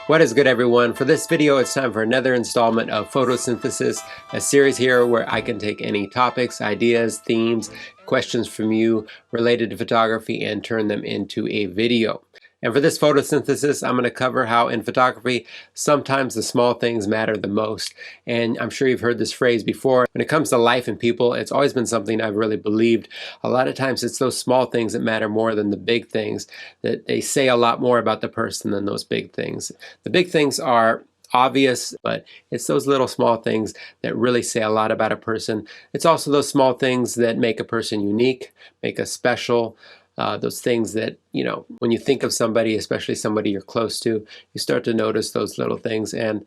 What is good, everyone? For this video, it's time for another installment of Photosynthesis, a series here where I can take any topics, ideas, themes, questions from you related to photography and turn them into a video. And for this photosynthesis, I'm going to cover how in photography, sometimes the small things matter the most. And I'm sure you've heard this phrase before. When it comes to life and people, it's always been something I've really believed. A lot of times it's those small things that matter more than the big things, that they say a lot more about the person than those big things. The big things are obvious, but it's those little small things that really say a lot about a person. It's also those small things that make a person unique, make us special. Those things that, when you think of somebody, especially somebody you're close to, you start to notice those little things, and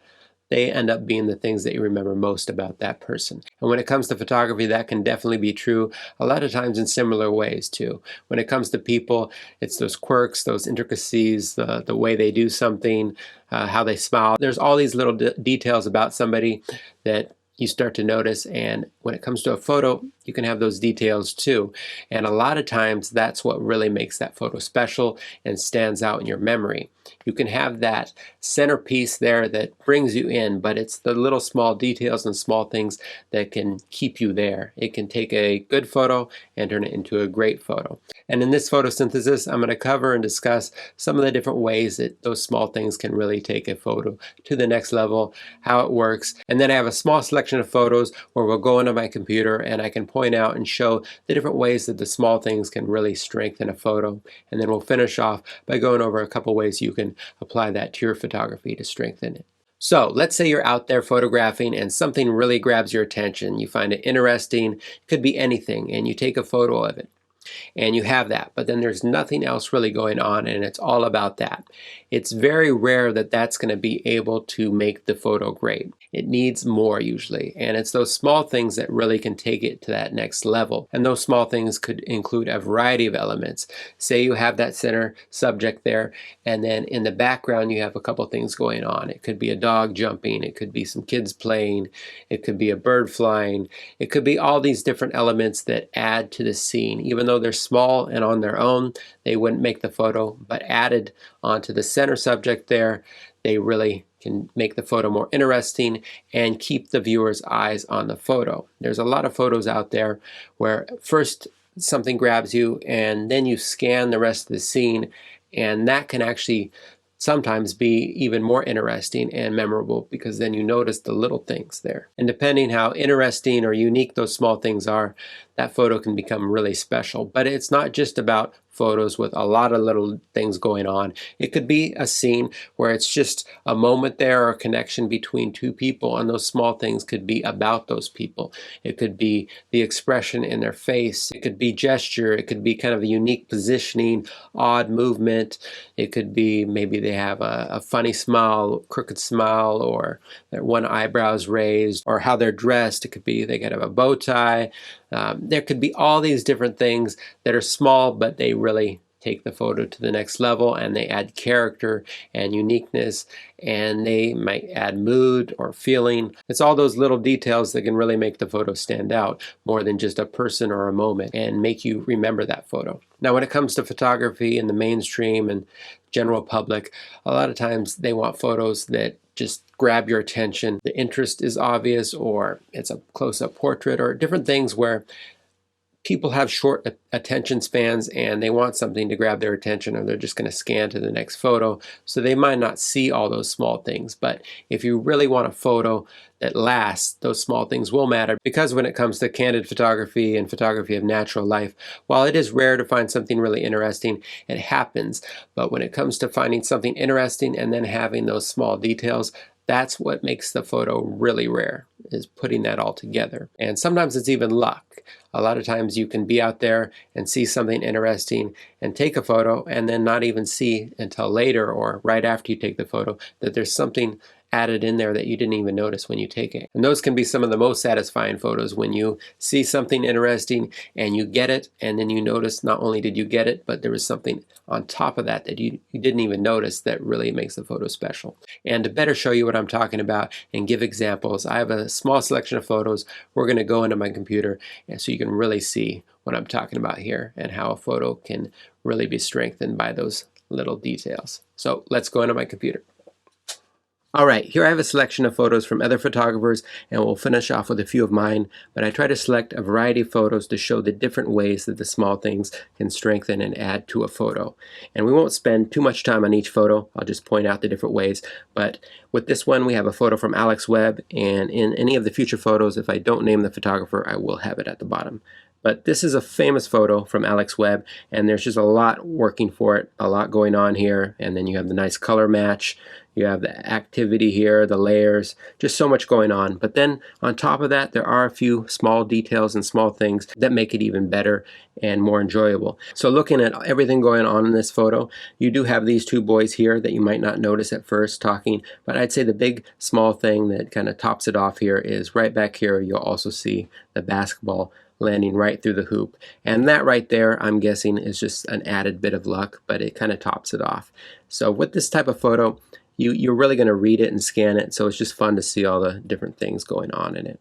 they end up being the things that you remember most about that person. And when it comes to photography, that can definitely be true a lot of times in similar ways too. When it comes to people, it's those quirks, those intricacies, the way they do something, how they smile. There's all these little details about somebody that you start to notice, and when it comes to a photo, you can have those details too. And a lot of times that's what really makes that photo special and stands out in your memory. You can have that centerpiece there that brings you in, but it's the little small details and small things that can keep you there. It can take a good photo and turn it into a great photo. And in this photosynthesis, I'm going to cover and discuss some of the different ways that those small things can really take a photo to the next level, how it works. And then I have a small selection of photos where we'll go into my computer and I can point out and show the different ways that the small things can really strengthen a photo. And then we'll finish off by going over a couple ways you can apply that to your photography to strengthen it. So let's say you're out there photographing and something really grabs your attention. You find it interesting, it could be anything, and you take a photo of it. And you have that, but then there's nothing else really going on, and it's all about that. It's very rare that that's going to be able to make the photo great. It needs more usually, and it's those small things that really can take it to that next level. And those small things could include a variety of elements. Say you have that center subject there, and then in the background you have a couple things going on. It could be a dog jumping, it could be some kids playing, it could be a bird flying, it could be all these different elements that add to the scene. Even though they're small and on their own, they wouldn't make the photo, but added onto the center subject there, they really can make the photo more interesting and keep the viewer's eyes on the photo. There's a lot of photos out there where first something grabs you and then you scan the rest of the scene, and that can actually sometimes be even more interesting and memorable because then you notice the little things there. And depending how interesting or unique those small things are, that photo can become really special. But it's not just about photos with a lot of little things going on. It could be a scene where it's just a moment there or a connection between two people, and those small things could be about those people. It could be the expression in their face. It could be gesture. It could be kind of a unique positioning, odd movement. It could be maybe they have a funny smile, crooked smile, or their one eyebrow's raised, or how they're dressed. It could be they could have a bow tie. There could be all these different things that are small, but they really take the photo to the next level, and they add character and uniqueness, and they might add mood or feeling. It's all those little details that can really make the photo stand out more than just a person or a moment and make you remember that photo. Now, when it comes to photography in the mainstream and general public, a lot of times they want photos that just grab your attention. The interest is obvious, or it's a close-up portrait, or different things where people have short attention spans and they want something to grab their attention, or they're just going to scan to the next photo. So they might not see all those small things. But if you really want a photo that lasts, those small things will matter, because when it comes to candid photography and photography of natural life, while it is rare to find something really interesting, it happens. But when it comes to finding something interesting and then having those small details, that's what makes the photo really rare, is putting that all together. And sometimes it's even luck. A lot of times you can be out there and see something interesting and take a photo, and then not even see until later or right after you take the photo that there's something added in there that you didn't even notice when you take it. And those can be some of the most satisfying photos, when you see something interesting and you get it, and then you notice not only did you get it, but there was something on top of that that you didn't even notice that really makes the photo special. And to better show you what I'm talking about and give examples, I have a small selection of photos. We're going to go into my computer, and so you can really see what I'm talking about here and how a photo can really be strengthened by those little details. So let's go into my computer. Alright, here I have a selection of photos from other photographers, and we'll finish off with a few of mine, but I try to select a variety of photos to show the different ways that the small things can strengthen and add to a photo. And we won't spend too much time on each photo, I'll just point out the different ways. But with this one we have a photo from Alex Webb, and in any of the future photos, if I don't name the photographer, I will have it at the bottom. But this is a famous photo from Alex Webb, and there's just a lot working for it, a lot going on here, and then you have the nice color match. You have the activity here, the layers, just so much going on. But then on top of that, there are a few small details and small things that make it even better and more enjoyable. So looking at everything going on in this photo, you do have these two boys here that you might not notice at first talking, but I'd say the big small thing that kind of tops it off here is right back here, you'll also see the basketball landing right through the hoop. And that right there, I'm guessing, is just an added bit of luck, but it kind of tops it off. So with this type of photo, you're really going to read it and scan it, so it's just fun to see all the different things going on in it.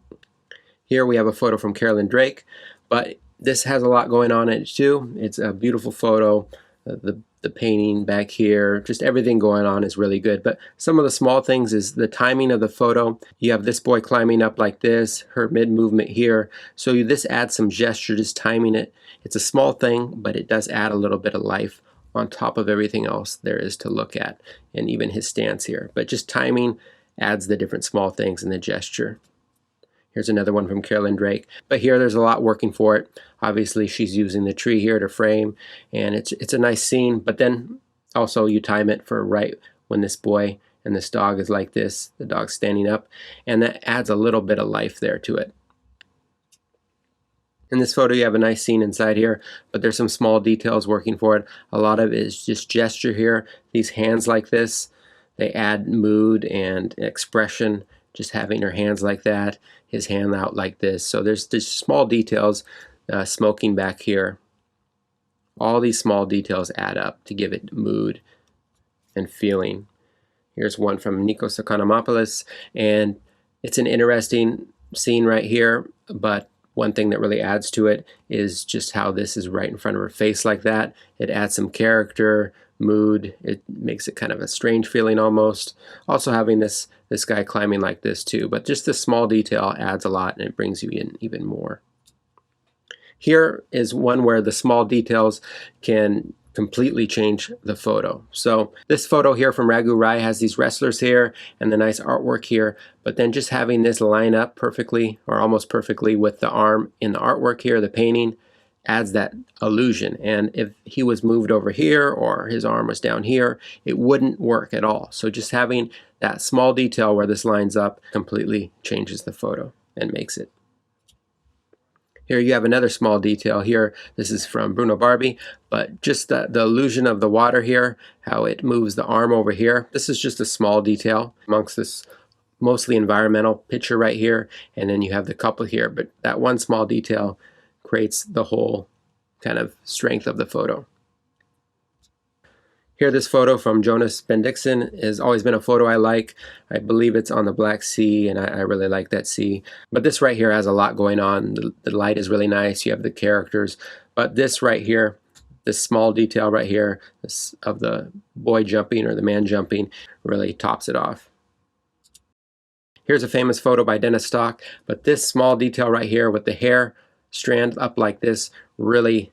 Here we have a photo from Carolyn Drake, but this has a lot going on in it too. It's a beautiful photo. The painting back here, just everything going on is really good. But some of the small things is the timing of the photo. You have this boy climbing up like this, her mid-movement here. So this adds some gesture, just timing it. It's a small thing, but it does add a little bit of life on top of everything else there is to look at, and even his stance here. But just timing adds the different small things in the gesture. Here's another one from Carolyn Drake. But here there's a lot working for it. Obviously she's using the tree here to frame, and it's a nice scene, but then also you time it for right when this boy and this dog is like this, the dog's standing up, and that adds a little bit of life there to it. In this photo you have a nice scene inside here, but there's some small details working for it. A lot of it is just gesture here. These hands like this, they add mood and expression, just having her hands like that, his hand out like this. So there's small details, smoking back here. All these small details add up to give it mood and feeling. Here's one from Nikos Economopoulos, and it's an interesting scene right here, but one thing that really adds to it is just how this is right in front of her face like that. It adds some character, mood. It makes it kind of a strange feeling almost. Also having this guy climbing like this too, but just this small detail adds a lot and it brings you in even more. Here is one where the small details can completely change the photo. So this photo here from Raghu Rai has these wrestlers here and the nice artwork here, but then just having this line up perfectly or almost perfectly with the arm in the artwork here, the painting, adds that illusion. And if he was moved over here or his arm was down here, it wouldn't work at all. So just having that small detail where this lines up completely changes the photo and makes it. Here you have another small detail here. This is from Bruno Barbie, but just the illusion of the water here, how it moves the arm over here. This is just a small detail amongst this mostly environmental picture right here, and then you have the couple here, but that one small detail creates the whole kind of strength of the photo. Here, this photo from Jonas Bendixen has always been a photo I like. I believe it's on the Black Sea, and I really like that sea. But this right here has a lot going on. The light is really nice. You have the characters. But this right here, this small detail right here, this of the boy jumping or the man jumping, really tops it off. Here's a famous photo by Dennis Stock, but this small detail right here with the hair strand up like this really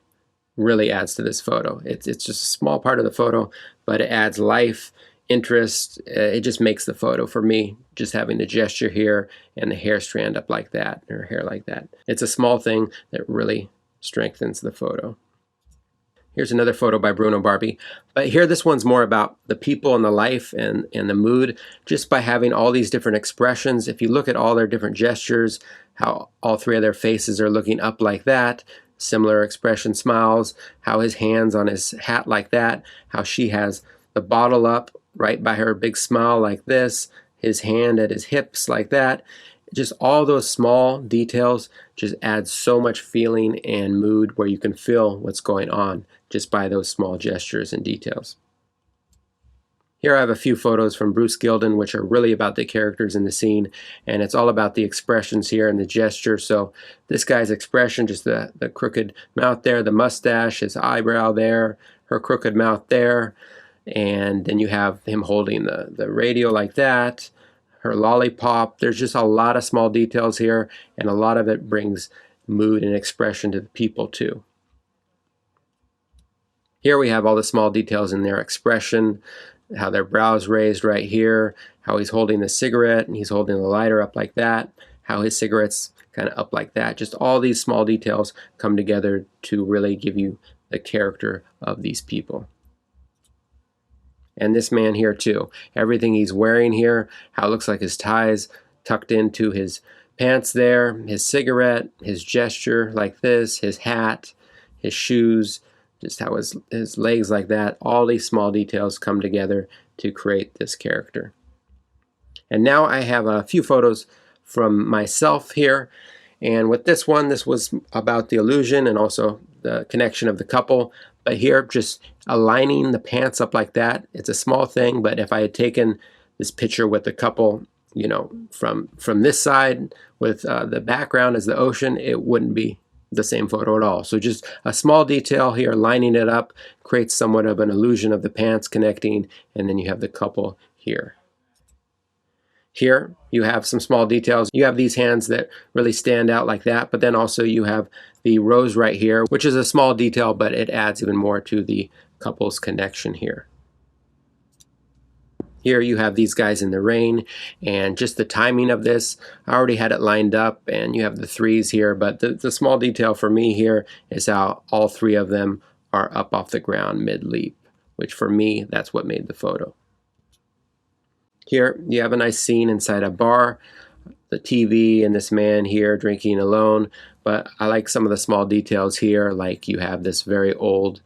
adds to this photo. It's just a small part of the photo, but it adds life, interest. It just makes the photo for me, just having the gesture here and the hair strand up like that, or hair like that. It's a small thing that really strengthens the photo. Here's another photo by Bruno Barbie, but here this one's more about the people and the life and the mood, just by having all these different expressions. If you look at all their different gestures, how all three of their faces are looking up like that, similar expression smiles, how his hands on his hat like that, how she has the bottle up right by her big smile like this, his hand at his hips like that. Just all those small details just add so much feeling and mood where you can feel what's going on just by those small gestures and details. Here I have a few photos from Bruce Gilden, which are really about the characters in the scene, and it's all about the expressions here and the gesture. So this guy's expression, just the crooked mouth there, the mustache, his eyebrow there, her crooked mouth there. and then you have him holding the radio like that, her lollipop. There's just a lot of small details here, and a lot of it brings mood and expression to the people too. Here we have all the small details in their expression, how their brows raised right here, how he's holding the cigarette and he's holding the lighter up like that, how his cigarette's kind of up like that. Just all these small details come together to really give you the character of these people. And this man here too. Everything he's wearing here, how it looks like his tie's tucked into his pants there, his cigarette, his gesture like this, his hat, his shoes, just how his legs like that. All these small details come together to create this character. And now I have a few photos from myself here. And with this one, this was about the illusion and also the connection of the couple. But here, just aligning the pants up like that, it's a small thing, but if I had taken this picture with the couple, you know, from this side with the background as the ocean, it wouldn't be the same photo at all. So just a small detail here, lining it up, creates somewhat of an illusion of the pants connecting, and then you have the couple here. Here you have some small details. You have these hands that really stand out like that, but then also you have the rose right here, which is a small detail, but it adds even more to the couple's connection here. Here you have these guys in the rain, and just the timing of this, I already had it lined up, and you have the threes here, but the small detail for me here is how all three of them are up off the ground mid-leap, which for me, that's what made the photo. Here you have a nice scene inside a bar, the TV and this man here drinking alone, but I like some of the small details here, like you have this very old,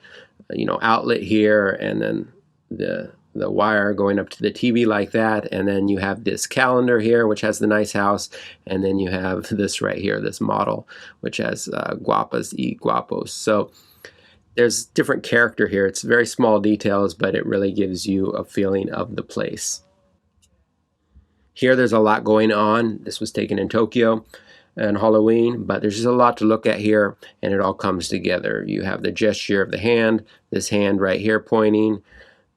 you know, outlet here, and then the wire going up to the TV like that, and then you have this calendar here which has the nice house, and then you have this right here, this model which has guapas y guapos. So there's different character here. It's very small details, but it really gives you a feeling of the place. Here there's a lot going on. This was taken in Tokyo on Halloween, but there's just a lot to look at here, and it all comes together. You have the gesture of the hand, this hand right here pointing,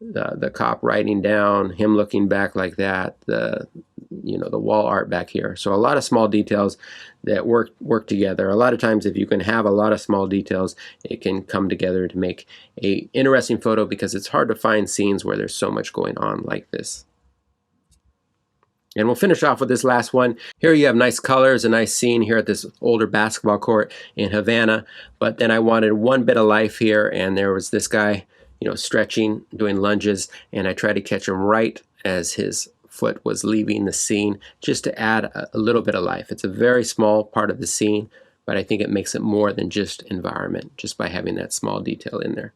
the cop writing down, him looking back like that, the wall art back here. So a lot of small details that work together. A lot of times if you can have a lot of small details, it can come together to make an interesting photo, because it's hard to find scenes where there's so much going on like this. And we'll finish off with this last one. Here you have nice colors, a nice scene here at this older basketball court in Havana. But then I wanted one bit of life here, and there was this guy, you know, stretching, doing lunges, and I tried to catch him right as his foot was leaving the scene, just to add a little bit of life. It's a very small part of the scene, but I think it makes it more than just environment, just by having that small detail in there.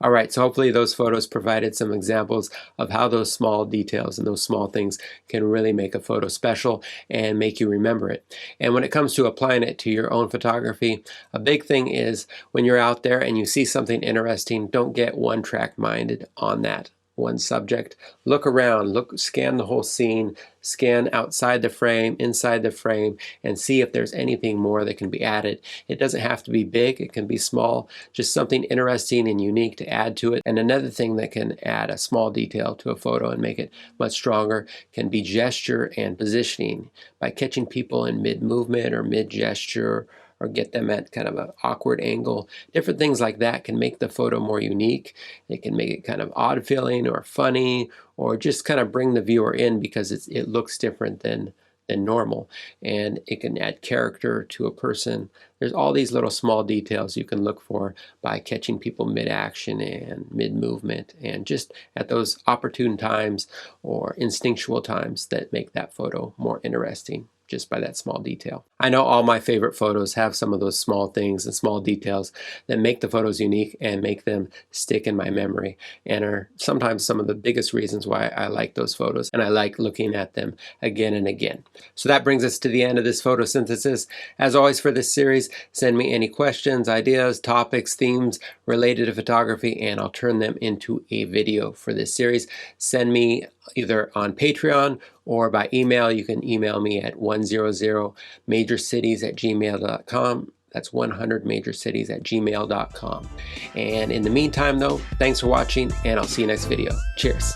All right, so hopefully those photos provided some examples of how those small details and those small things can really make a photo special and make you remember it. And when it comes to applying it to your own photography, a big thing is when you're out there and you see something interesting, don't get one-track minded on that one subject. Look around, scan the whole scene, scan outside the frame, inside the frame, and see if there's anything more that can be added. It doesn't have to be big, it can be small, just something interesting and unique to add to it. And another thing that can add a small detail to a photo and make it much stronger can be gesture and positioning. By catching people in mid-movement or mid-gesture, or get them at kind of an awkward angle. Different things like that can make the photo more unique. It can make it kind of odd feeling or funny, or just kind of bring the viewer in because it looks different than normal. And it can add character to a person. There's all these little small details you can look for by catching people mid-action and mid-movement, and just at those opportune times or instinctual times that make that photo more interesting, just by that small detail. I know all my favorite photos have some of those small things and small details that make the photos unique and make them stick in my memory, and are sometimes some of the biggest reasons why I like those photos, and I like looking at them again and again. So that brings us to the end of this photosynthesis. As always for this series, send me any questions, ideas, topics, themes related to photography, and I'll turn them into a video for this series. Send me either on Patreon or by email. You can email me at 100majorcities@gmail.com. That's 100majorcities@gmail.com. And in the meantime though, thanks for watching, and I'll see you next video. Cheers.